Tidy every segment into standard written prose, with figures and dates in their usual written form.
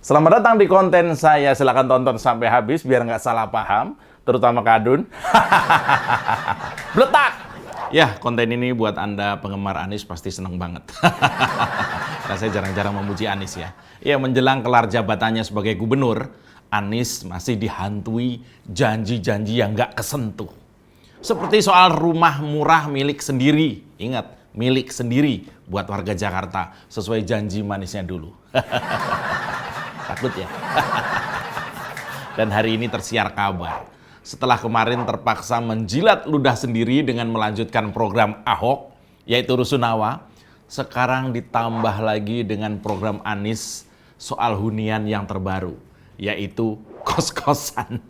Selamat datang di konten saya. Silahkan tonton sampai habis biar nggak salah paham, terutama Kadun. Bletak! Ya, konten ini buat Anda penggemar Anies pasti seneng banget. Karena saya jarang-jarang memuji Anies ya. Ya, menjelang kelar jabatannya sebagai gubernur, Anies masih dihantui janji-janji yang nggak kesentuh. Seperti soal rumah murah milik sendiri. Ingat, milik sendiri buat warga Jakarta sesuai janji manisnya dulu. Takut ya. Dan hari ini tersiar kabar. Setelah kemarin terpaksa menjilat ludah sendiri dengan melanjutkan program Ahok, yaitu Rusunawa, sekarang ditambah lagi dengan program Anies soal hunian yang terbaru, yaitu kos-kosan.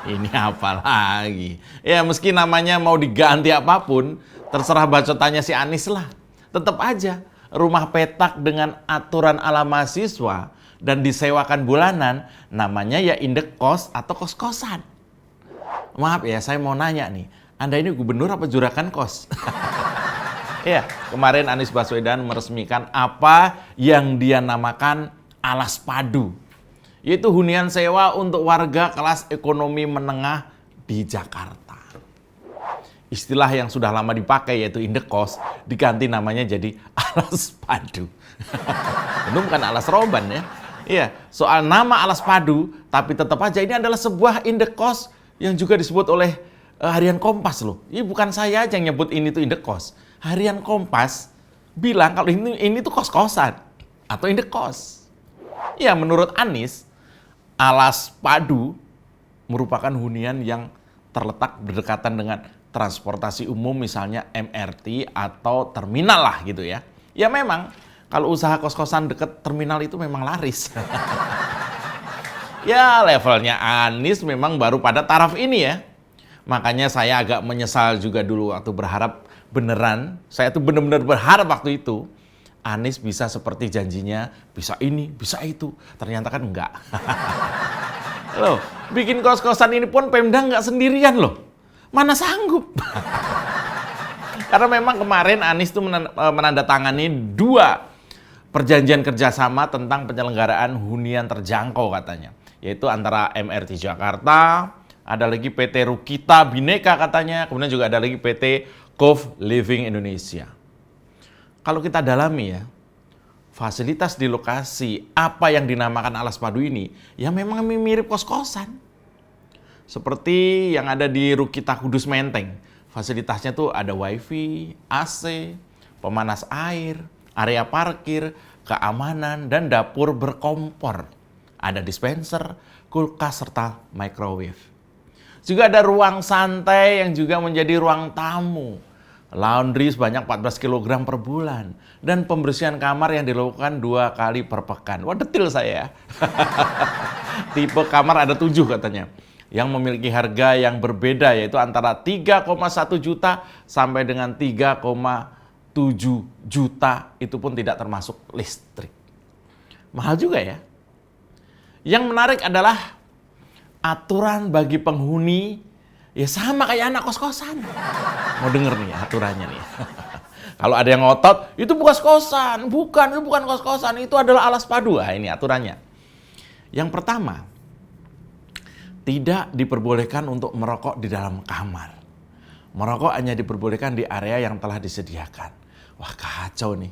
Ini apa lagi? Ya meski namanya mau diganti apapun, terserah bacotannya si Anies lah. Tetap aja, rumah petak dengan aturan ala mahasiswa dan disewakan bulanan, namanya ya indekos atau kos-kosan. Maaf ya, saya mau nanya nih, Anda ini gubernur apa juragan kos? Ya, kemarin Anies Baswedan meresmikan apa yang dia namakan alas padu, yaitu hunian sewa untuk warga kelas ekonomi menengah di Jakarta. Istilah yang sudah lama dipakai yaitu indekos diganti namanya jadi alas padu. Itu bukan alas roban ya. Iya, soal nama alas padu, tapi tetap aja ini adalah sebuah indekos yang juga disebut oleh Harian Kompas loh. Ini bukan saya aja yang nyebut ini tuh indekos. Harian Kompas bilang kalau ini tuh kos-kosan atau indekos. Ya, menurut Anies, alas padu merupakan hunian yang terletak berdekatan dengan transportasi umum, misalnya MRT atau terminal lah gitu ya. Ya memang kalau usaha kos-kosan deket terminal itu memang laris. Ya levelnya Anies memang baru pada taraf ini ya. Makanya saya agak menyesal juga dulu waktu berharap beneran, saya tuh bener-bener berharap waktu itu Anies bisa seperti janjinya, bisa ini, bisa itu. Ternyata kan enggak. Loh, bikin kos-kosan ini pun Pemda enggak sendirian loh. Mana sanggup? Karena memang kemarin Anies tuh menandatangani 2 perjanjian kerjasama tentang penyelenggaraan hunian terjangkau katanya. Yaitu antara MRT Jakarta, ada lagi PT Rukita Bhinneka katanya, kemudian juga ada lagi PT Cove Living Indonesia. Kalau kita dalami ya, fasilitas di lokasi apa yang dinamakan alas padu ini, ya memang mirip kos-kosan. Seperti yang ada di Rukita Kudus Menteng. Fasilitasnya tuh ada wifi, AC, pemanas air, area parkir, keamanan, dan dapur berkompor. Ada dispenser, kulkas, serta microwave. Juga ada ruang santai yang juga menjadi ruang tamu. Laundry sebanyak 14 kg per bulan. Dan pembersihan kamar yang dilakukan 2 kali per pekan. Wah, detil saya. Tipe kamar ada 7 katanya. Yang memiliki harga yang berbeda, yaitu antara 3,1 juta sampai dengan 3,7 juta. Itu pun tidak termasuk listrik. Mahal juga ya. Yang menarik adalah aturan bagi penghuni ya sama kayak anak kos-kosan. Mau denger nih aturannya nih. Kalau ada yang ngotot, itu bukan kos-kosan. Bukan, itu bukan kos-kosan. Itu adalah alas padu. Nah, ini aturannya. Yang pertama, tidak diperbolehkan untuk merokok di dalam kamar. Merokok hanya diperbolehkan di area yang telah disediakan. Wah, kacau nih.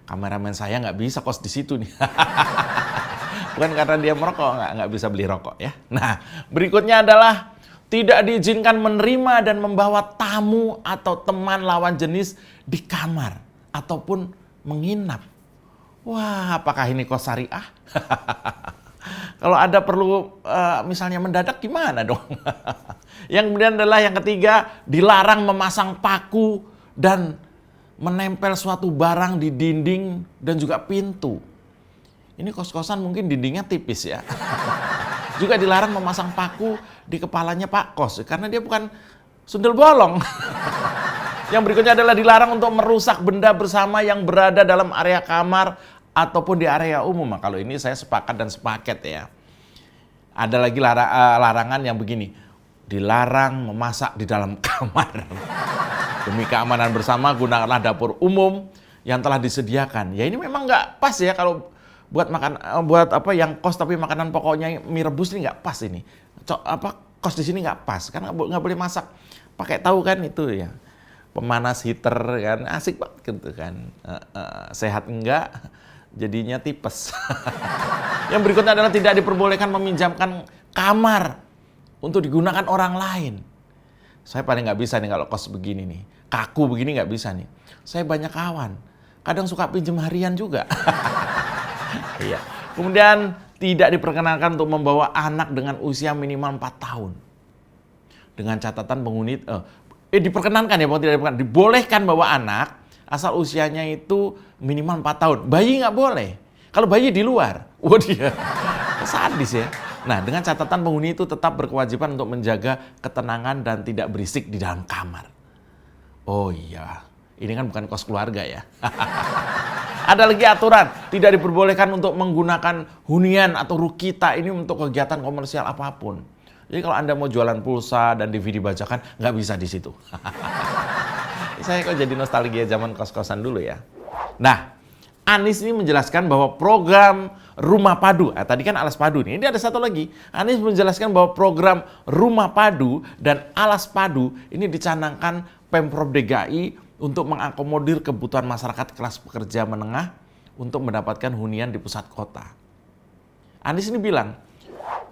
Kameramen saya nggak bisa kos di situ nih. Bukan karena dia merokok, nggak bisa beli rokok ya. Nah, berikutnya adalah tidak diizinkan menerima dan membawa tamu atau teman lawan jenis di kamar ataupun menginap. Wah, apakah ini kos syariah? Kalau ada perlu misalnya mendadak gimana dong? Yang kemudian adalah yang ketiga, dilarang memasang paku dan menempel suatu barang di dinding dan juga pintu. Ini kos-kosan mungkin dindingnya tipis ya. Juga dilarang memasang paku di kepalanya Pak Kos karena dia bukan sundel bolong. Yang berikutnya adalah dilarang untuk merusak benda bersama yang berada dalam area kamar ataupun di area umum. Nah, kalau ini saya sepakat dan sepaket ya. Ada lagi larangan yang begini. Dilarang memasak di dalam kamar. Demi keamanan bersama gunakanlah dapur umum yang telah disediakan. Ya ini memang nggak pas ya kalau buat makan, buat apa yang kos tapi makanan pokoknya mie rebus ini nggak pas ini. Kos di sini nggak pas, karena nggak boleh masak pakai tahu kan itu ya. Pemanas heater kan, asik banget gitu kan. Sehat enggak, jadinya tipes. Yang berikutnya adalah tidak diperbolehkan meminjamkan kamar untuk digunakan orang lain. Saya paling nggak bisa nih kalau kos begini nih, kaku begini nggak bisa nih. Saya banyak kawan, kadang suka pinjam harian juga. Iya. Kemudian tidak diperkenankan untuk membawa anak dengan usia minimal 4 tahun. Dengan catatan penghuni diperkenankan ya, tidak diperkenankan. Dibolehkan bawa anak asal usianya itu minimal 4 tahun. Bayi nggak boleh. Kalau bayi di luar, wah dia sadis ya. Nah, dengan catatan penghuni itu tetap berkewajiban untuk menjaga ketenangan dan tidak berisik di dalam kamar. Oh iya, ini kan bukan kos keluarga ya. Ada lagi aturan, tidak diperbolehkan untuk menggunakan hunian atau rukita ini untuk kegiatan komersial apapun. Jadi kalau Anda mau jualan pulsa dan DVD bajakan, nggak bisa di situ. Saya kok jadi nostalgia zaman kos-kosan dulu ya. Nah, Anies ini menjelaskan bahwa program Rumah Padu, tadi kan Alas Padu nih, ini ada satu lagi. Anies menjelaskan bahwa program Rumah Padu dan Alas Padu ini dicanangkan Pemprov DKI untuk mengakomodir kebutuhan masyarakat kelas pekerja menengah untuk mendapatkan hunian di pusat kota. Anies ini bilang,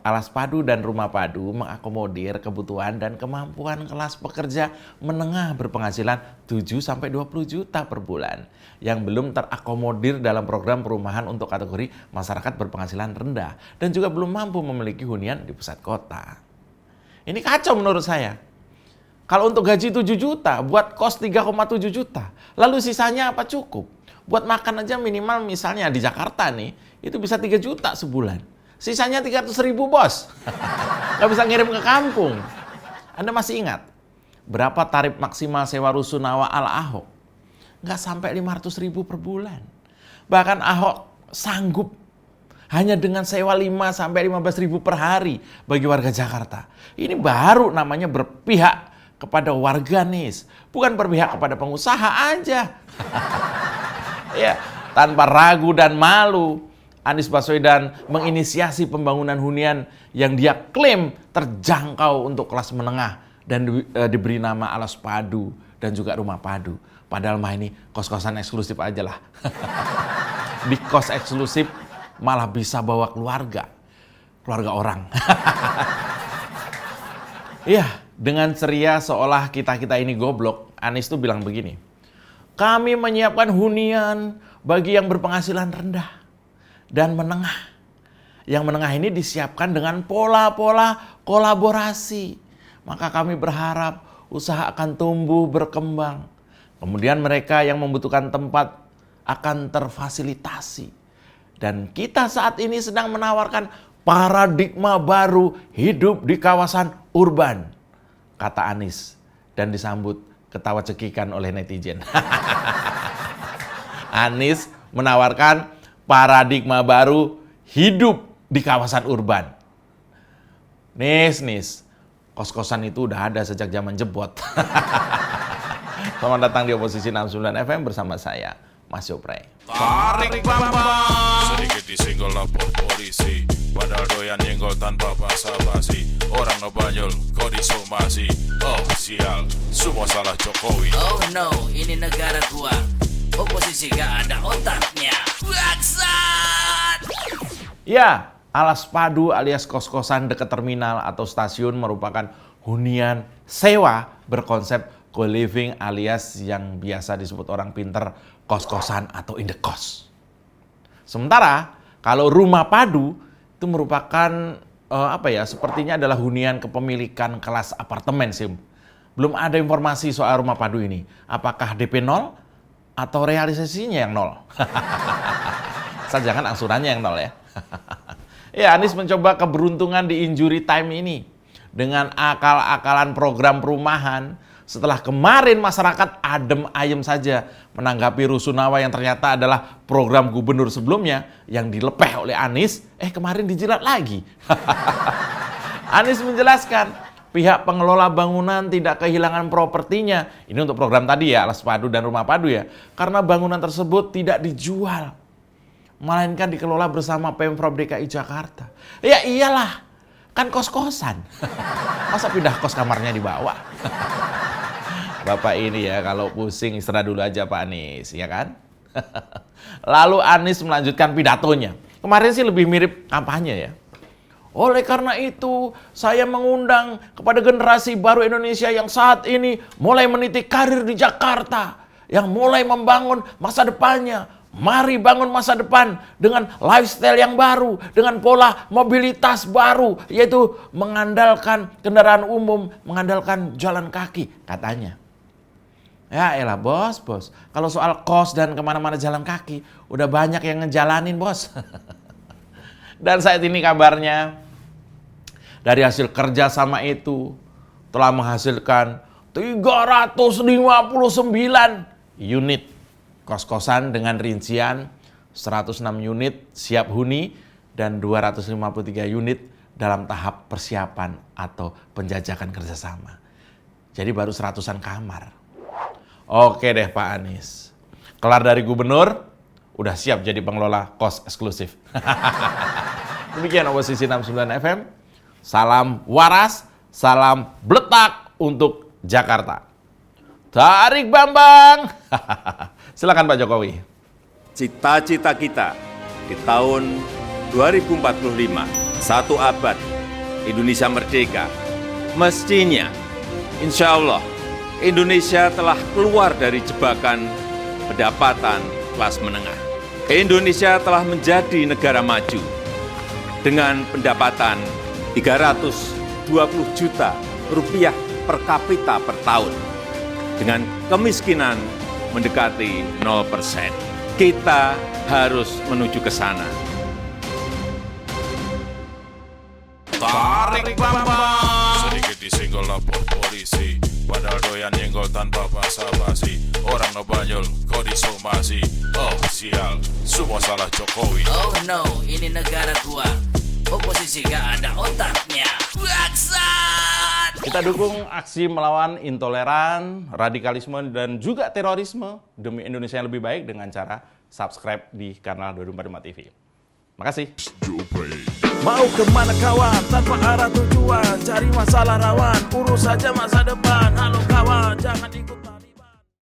Alas Padu dan Rumah Padu mengakomodir kebutuhan dan kemampuan kelas pekerja menengah berpenghasilan 7-20 juta per bulan yang belum terakomodir dalam program perumahan untuk kategori masyarakat berpenghasilan rendah dan juga belum mampu memiliki hunian di pusat kota. Ini kacau menurut saya. Kalau untuk gaji 7 juta, buat kos 3,7 juta, lalu sisanya apa cukup? Buat makan aja minimal misalnya di Jakarta nih, itu bisa 3 juta sebulan. Sisanya 300.000 bos. Nggak bisa ngirim ke kampung. Anda masih ingat berapa tarif maksimal sewa rusunawa ala Ahok? Nggak sampai 500.000 per bulan. Bahkan Ahok sanggup hanya dengan sewa 5-15.000 per hari bagi warga Jakarta. Ini baru namanya berpihak kepada warga nis, bukan berpihak kepada pengusaha aja. Ya, tanpa ragu dan malu, Anies Baswedan menginisiasi pembangunan hunian yang dia klaim terjangkau untuk kelas menengah dan diberi nama Alas Padu dan juga Rumah Padu. Padahal mah ini kos-kosan eksklusif aja lah. Di kos eksklusif malah bisa bawa keluarga orang. Iya, dengan ceria seolah kita-kita ini goblok, Anies tuh bilang begini, kami menyiapkan hunian bagi yang berpenghasilan rendah dan menengah. Yang menengah ini disiapkan dengan pola-pola kolaborasi. Maka kami berharap usaha akan tumbuh berkembang. Kemudian mereka yang membutuhkan tempat akan terfasilitasi. Dan kita saat ini sedang menawarkan paradigma baru hidup di kawasan urban, kata Anies. Dan disambut ketawa cekikan oleh netizen. Anies menawarkan paradigma baru hidup di kawasan urban. Nis, kos-kosan itu udah ada sejak zaman jebot. Selamat datang di Oposisi 69 FM bersama saya, Mas Yopre. Tarik bambang, sedikit disinggol lapor polisi, padahal doyan nyenggol tanpa basa-basi. Orang ngebanyol, kau disomasi. Oh sial, semua salah Jokowi. Oh no, ini negara gua. Oposisi gak ada otaknya. Bangsat! Ya, Alas Padu alias kos-kosan dekat terminal atau stasiun merupakan hunian sewa berkonsep co-living alias yang biasa disebut orang pinter kos-kosan atau indekos. Sementara kalau Rumah Padu itu merupakan sepertinya adalah hunian kepemilikan kelas apartemen sih. Belum ada informasi soal Rumah Padu ini. Apakah DP 0 atau realisasinya yang 0? Jangan angsurannya yang 0 ya. Ya, Anies mencoba keberuntungan di injury time ini dengan akal-akalan program perumahan. Setelah kemarin masyarakat adem ayem saja menanggapi rusunawa yang ternyata adalah program gubernur sebelumnya yang dilepeh oleh Anies, kemarin dijilat lagi. Anies menjelaskan, pihak pengelola bangunan tidak kehilangan propertinya. Ini untuk program tadi ya, Alas Padu dan Rumah Padu ya. Karena bangunan tersebut tidak dijual. melainkan dikelola bersama Pemprov DKI Jakarta. Ya iyalah, kan kos-kosan. Masa pindah kos kamarnya dibawa? Bapak ini ya kalau pusing istirahat dulu aja Pak Anies, ya kan? Lalu Anies melanjutkan pidatonya. Kemarin sih lebih mirip kampanye ya. Oleh karena itu, saya mengundang kepada generasi baru Indonesia yang saat ini mulai meniti karir di Jakarta, yang mulai membangun masa depannya. Mari bangun masa depan dengan lifestyle yang baru, dengan pola mobilitas baru, yaitu mengandalkan kendaraan umum, mengandalkan jalan kaki, katanya. Ya elah bos. Kalau soal kos dan kemana-mana jalan kaki, udah banyak yang ngejalanin bos. Dan saat ini kabarnya, dari hasil kerjasama itu telah menghasilkan 359 unit kos-kosan dengan rincian 106 unit siap huni dan 253 unit dalam tahap persiapan atau penjajakan kerjasama. Jadi baru 100-an kamar. Oke deh Pak Anies. Kelar dari gubernur, udah siap jadi pengelola kos eksklusif. Demikian Oposisi 69 FM. Salam waras, salam bletak untuk Jakarta. Tarik Bambang. Silakan Pak Jokowi. Cita-cita kita di tahun 2045, 1 abad Indonesia merdeka, mestinya insya Allah Indonesia telah keluar dari jebakan pendapatan kelas menengah. Indonesia telah menjadi negara maju dengan pendapatan 320 juta rupiah per kapita per tahun. Dengan kemiskinan mendekati 0%. Kita harus menuju ke sana. Tarik Bambang. Sedikit disenggol lapor polisi, padahal doyan nyenggol tanpa basa-basi. Orang ngebanyol kok disomasi. Oh sial, semua salah Jokowi. Oh no, ini negara gua. Oposisi gak ada otaknya. Bangsat! Kita dukung aksi melawan intoleran, radikalisme, dan juga terorisme demi Indonesia yang lebih baik dengan cara subscribe di kanal 2045 TV. Makasih. Mau kemana kawan, tanpa arah tujuan, cari masalah rawan, urus saja masa depan. Halo kawan, jangan ikut